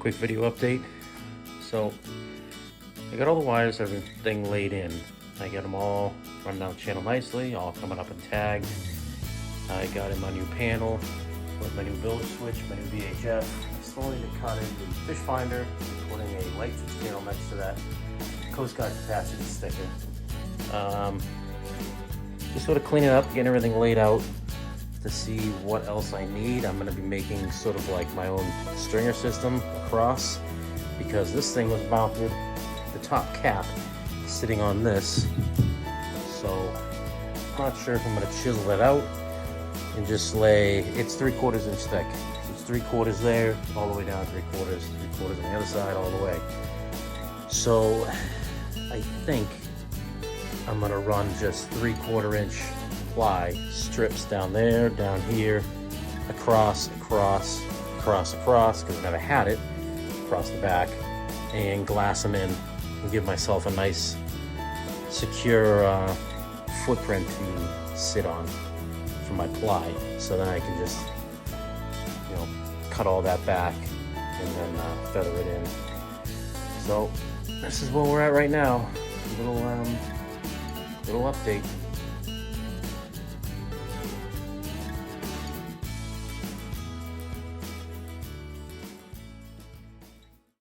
quick video update. So I got all the wires, everything laid in. I got them all run down the channel nicely, all coming up and tagged. I got in my new panel with my new build switch, my new VHF. I still need to cut in the fish finder, putting a light switch panel next to that Coast Guard capacity sticker. Just sort of cleaning up, getting everything laid out to see what else I need. I'm going to be making sort of like my own stringer system across, because this thing was mounted, the top cap sitting on this. So I'm not sure if I'm going to chisel it out and just lay, it's 3/4 inch thick. So it's 3/4 there, all the way down 3/4, 3/4 on the other side, all the way. So I think I'm gonna run just 3/4 inch ply strips down there, down here, across, because I never had it, across the back, and glass them in and give myself a nice secure footprint to sit on for my ply. So then I can just, cut all that back and then feather it in. So this is where we're at right now. Little update.